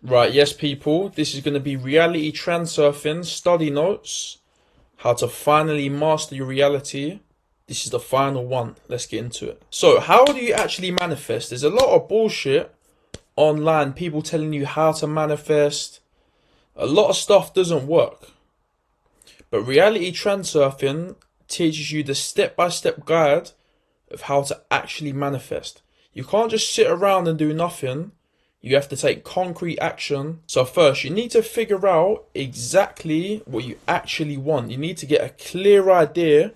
Right, yes, people, this is going to be Reality Transurfing study notes. How to finally master your reality. This is the final one. Let's get into it. So, how do you actually manifest? There's a lot of bullshit online, people telling you how to manifest. A lot of stuff doesn't work. But Reality Transurfing teaches you the step-by-step guide of how to actually manifest. You can't just sit around and do nothing. You have to take concrete action. So first, you need to figure out exactly what you actually want. You need to get a clear idea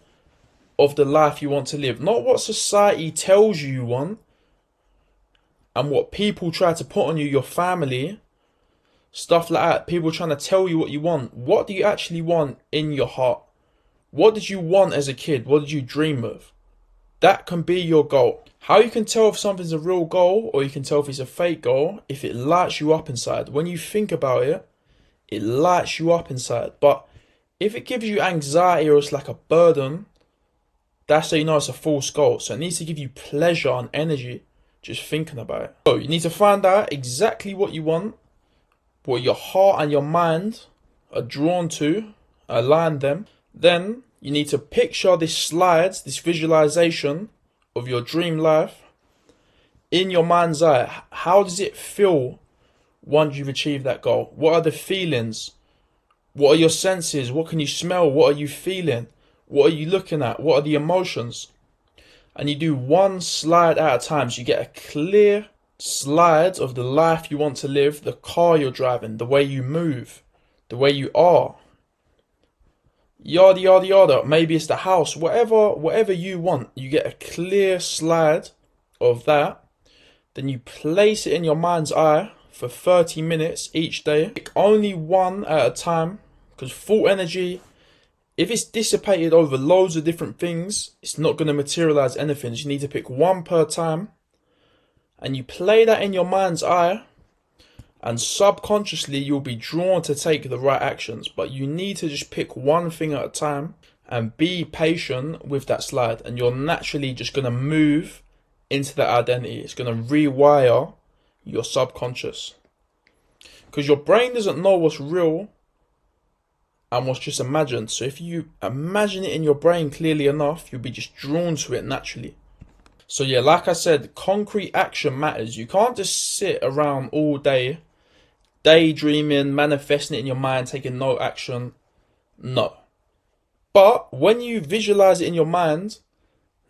of the life you want to live. Not what society tells you want and what people try to put on you, your family, stuff like that. People trying to tell you what you want. What do you actually want in your heart? What did you want as a kid? What did you dream of? That can be your goal. How you can tell if something's a real goal or you can tell if it's a fake goal, if it lights you up inside. When you think about it, it lights you up inside. But if it gives you anxiety or it's like a burden, that's how you know it's a false goal. So it needs to give you pleasure and energy just thinking about it. So you need to find out exactly what you want, what your heart and your mind are drawn to, align them. Then you need to picture this slide, this visualization of your dream life in your mind's eye. How does it feel once you've achieved that goal? What are the feelings? What are your senses? What can you smell? What are you feeling? What are you looking at? What are the emotions? And you do one slide at a time so you get a clear slide of the life you want to live, the car you're driving, the way you move, the way you are. Yada yada yada. Maybe it's the house, whatever you want. You get a clear slide of that. Then you place it in your mind's eye for 30 minutes each day. Pick only one at a time, because full energy, if it's dissipated over loads of different things, it's not going to materialize anything. You need to pick one per time. And you play that in your mind's eye. And subconsciously, you'll be drawn to take the right actions. But you need to just pick one thing at a time and be patient with that slide. And you're naturally just going to move into that identity. It's going to rewire your subconscious. Because your brain doesn't know what's real and what's just imagined. So if you imagine it in your brain clearly enough, you'll be just drawn to it naturally. So yeah, like I said, concrete action matters. You can't just sit around all day daydreaming, manifesting it in your mind, taking no action. No. But when you visualize it in your mind,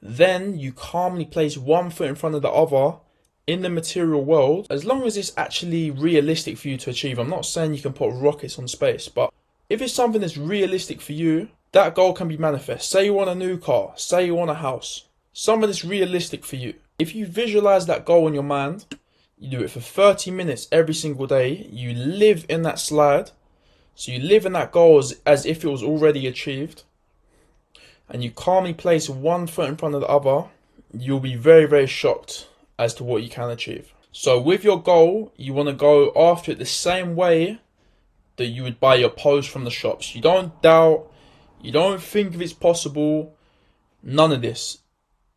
then you calmly place one foot in front of the other in the material world, as long as it's actually realistic for you to achieve. I'm not saying you can put rockets on space, but if it's something that's realistic for you, that goal can be manifest. Say you want a new car, say you want a house, something that's realistic for you. If you visualize that goal in your mind, you do it for 30 minutes every single day. You live in that slide. So you live in that goal as if it was already achieved. And you calmly place one foot in front of the other. You'll be very, very shocked as to what you can achieve. So with your goal, you want to go after it the same way that you would buy your pose from the shops. You don't doubt. You don't think if it's possible. None of this.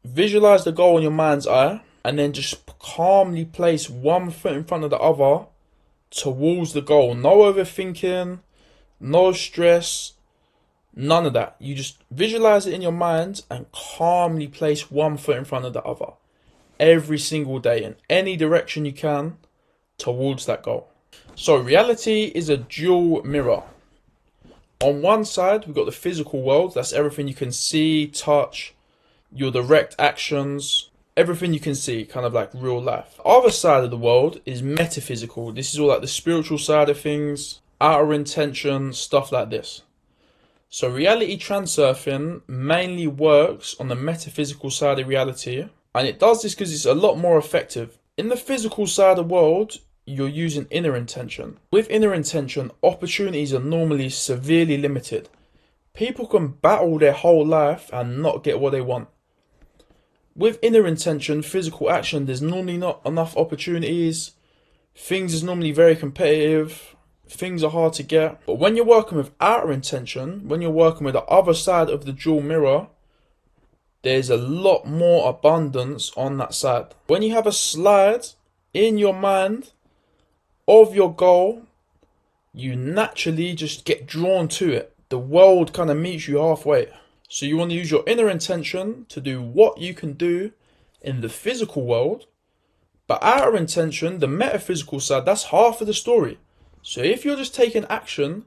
Visualize the goal in your mind's eye. And then just calmly place one foot in front of the other towards the goal. No overthinking, no stress, none of that. You just visualize it in your mind and calmly place one foot in front of the other. Every single day in any direction you can towards that goal. So reality is a dual mirror. On one side, we've got the physical world. That's everything you can see, touch, your direct actions. Everything you can see, kind of like real life. The other side of the world is metaphysical. This is all like the spiritual side of things, outer intention, stuff like this. So reality transurfing mainly works on the metaphysical side of reality. And it does this because it's a lot more effective. In the physical side of the world, you're using inner intention. With inner intention, opportunities are normally severely limited. People can battle their whole life and not get what they want. With inner intention, physical action, there's normally not enough opportunities. Things is normally very competitive. Things are hard to get. But when you're working with outer intention, when you're working with the other side of the dual mirror, there's a lot more abundance on that side. When you have a slide in your mind of your goal, you naturally just get drawn to it. The world kind of meets you halfway. So you want to use your inner intention to do what you can do in the physical world, but outer intention, the metaphysical side, that's half of the story. So if you're just taking action,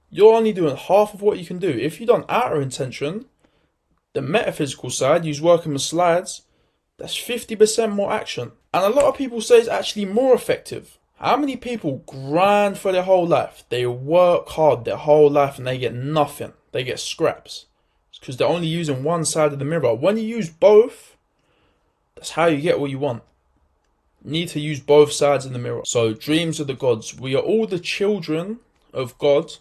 you're only doing half of what you can do. If you've done outer intention, the metaphysical side, use working with slides, that's 50% more action. And a lot of people say it's actually more effective. How many people grind for their whole life? They work hard their whole life and they get nothing. They get scraps. It's because they're only using one side of the mirror. When you use both, that's how you get what you want. You need to use both sides of the mirror. So, dreams of the gods. We are all the children of God.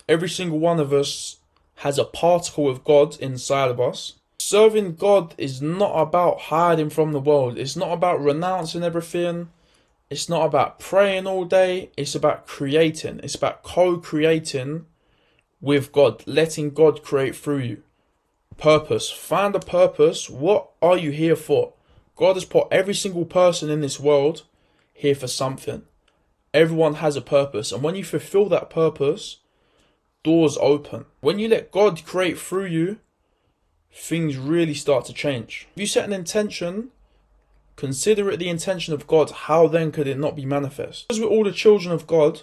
Every single one of us has a particle of God inside of us. Serving God is not about hiding from the world. It's not about renouncing everything. It's not about praying all day. It's about creating. It's about co-creating with God. Letting God create through you. Purpose. Find a purpose. What are you here for? God has put every single person in this world here for something. Everyone has a purpose. And when you fulfill that purpose, doors open. When you let God create through you, things really start to change. If you set an intention, consider it the intention of God. How then could it not be manifest? Because we're all the children of God,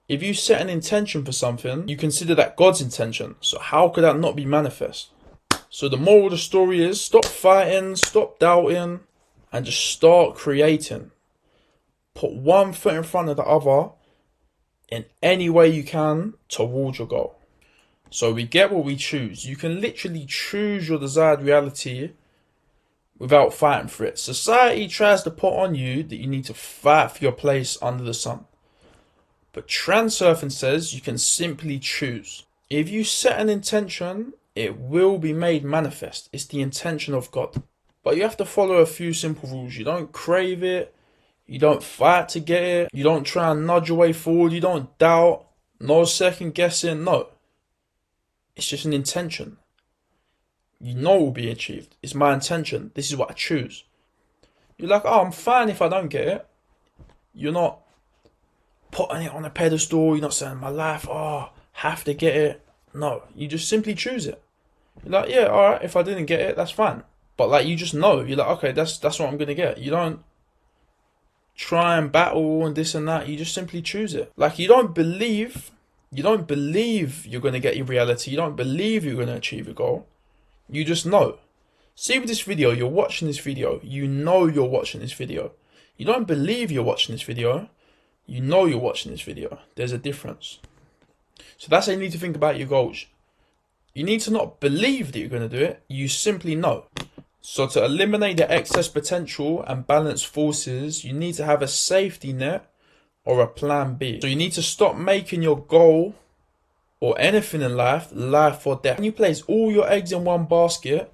if you set an intention for something, you consider that God's intention. So how could that not be manifest? So the moral of the story is, stop fighting, stop doubting, and just start creating. Put one foot in front of the other in any way you can towards your goal. So we get what we choose. You can literally choose your desired reality without fighting for it. Society tries to put on you that you need to fight for your place under the sun. But Transurfing says you can simply choose. If you set an intention, it will be made manifest. It's the intention of God. But you have to follow a few simple rules. You don't crave it. You don't fight to get it. You don't try and nudge your way forward. You don't doubt. No second guessing. No. It's just an intention. You know it will be achieved. It's my intention. This is what I choose. You're like, oh, I'm fine if I don't get it. You're not putting it on a pedestal. You're not saying, my life, oh, have to get it. No, you just simply choose it. You're like, yeah, all right, if I didn't get it, that's fine. But like, you just know. You're like, okay, that's what I'm going to get. You don't try and battle and this and that. You just simply choose it. Like, you don't believe you're going to get your reality. You don't believe you're going to achieve your goal. You just know. See, with this video, you're watching this video. You know you're watching this video. You don't believe you're watching this video. You know you're watching this video. There's a difference. So that's how you need to think about your goals. You need to not believe that you're going to do it. You simply know. So to eliminate the excess potential and balance forces, you need to have a safety net or a plan B. So you need to stop making your goal or anything in life or death. When you place all your eggs in one basket,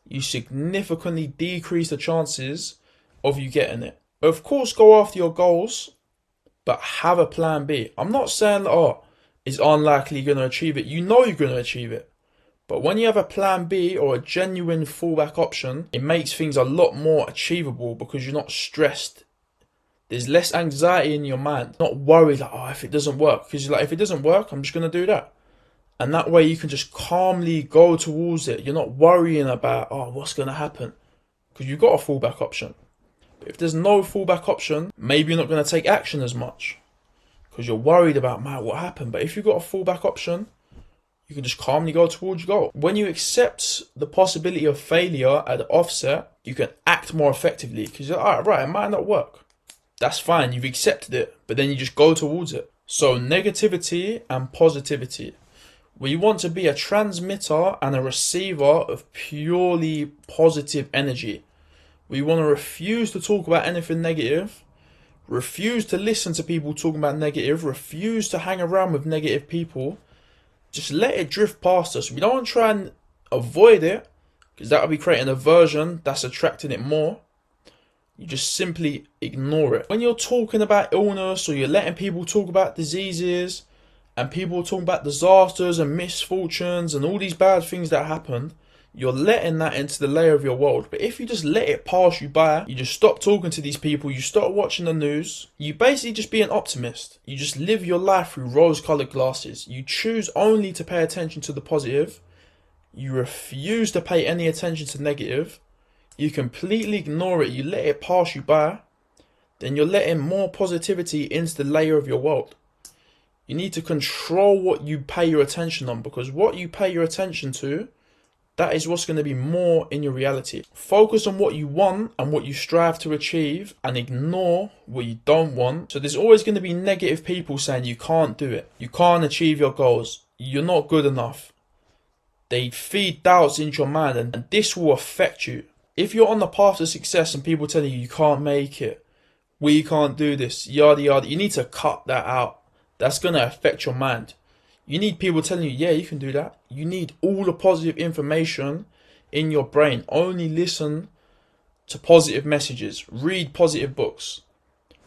you significantly decrease the chances of you getting it. Of course, go after your goals, but have a plan B. I'm not saying, oh, it's unlikely you're going to achieve it. You know you're going to achieve it. But when you have a plan B or a genuine fallback option, it makes things a lot more achievable because you're not stressed. There's less anxiety in your mind. Not worried like, oh, if it doesn't work. Because you're like, if it doesn't work, I'm just going to do that. And that way you can just calmly go towards it. You're not worrying about, oh, what's going to happen? Because you've got a fallback option. But if there's no fallback option, maybe you're not going to take action as much. Because you're worried about, man, what happened? But if you've got a fallback option, you can just calmly go towards your goal. When you accept the possibility of failure at the offset, you can act more effectively. Because you're like, all right, right, it might not work. That's fine, you've accepted it. But then you just go towards it. So negativity and positivity. We want to be a transmitter and a receiver of purely positive energy. We want to refuse to talk about anything negative. Refuse to listen to people talking about negative. Refuse to hang around with negative people. Just let it drift past us. We don't try and avoid it, because that will be creating aversion that's attracting it more. You just simply ignore it. When you're talking about illness or you're letting people talk about diseases and people talking about disasters and misfortunes and all these bad things that happened, you're letting that into the layer of your world. But if you just let it pass you by, you just stop talking to these people, you stop watching the news, you basically just be an optimist. You just live your life through rose-colored glasses. You choose only to pay attention to the positive. You refuse to pay any attention to negative. You completely ignore it. You let it pass you by. Then you're letting more positivity into the layer of your world. You need to control what you pay your attention on, because what you pay your attention to, that is what's going to be more in your reality. Focus on what you want and what you strive to achieve, and ignore what you don't want. So there's always going to be negative people saying you can't do it. You can't achieve your goals. You're not good enough. They feed doubts into your mind, and this will affect you. If you're on the path to success and people tell you can't make it, we can't do this, yada yada, you need to cut that out. That's going to affect your mind. You need people telling you, yeah, you can do that. You need all the positive information in your brain. Only listen to positive messages. Read positive books.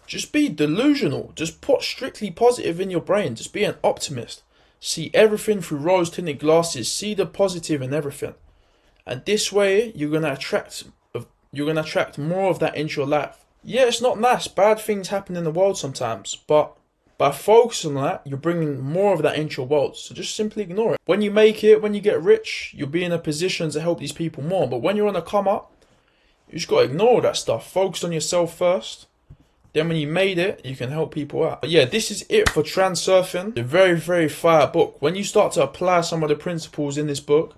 Just be delusional. Just put strictly positive in your brain. Just be an optimist. See everything through rose-tinted glasses. See the positive in everything. And this way, you're going to attract more of that into your life. Yeah, it's not nice. Bad things happen in the world sometimes, but by focusing on that, you're bringing more of that into your world. So just simply ignore it. When you make it, when you get rich, you'll be in a position to help these people more. But when you're on a come up, you just got to ignore all that stuff. Focus on yourself first. Then when you made it, you can help people out. But yeah, this is it for Transurfing. A very, very fire book. When you start to apply some of the principles in this book,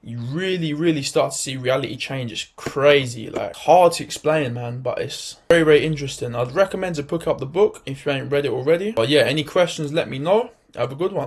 you really start to see reality change. It's crazy, like hard to explain, man, but it's very, very interesting. I'd recommend to pick up the book if you ain't read it already. But yeah, any questions, let me know. Have a good one.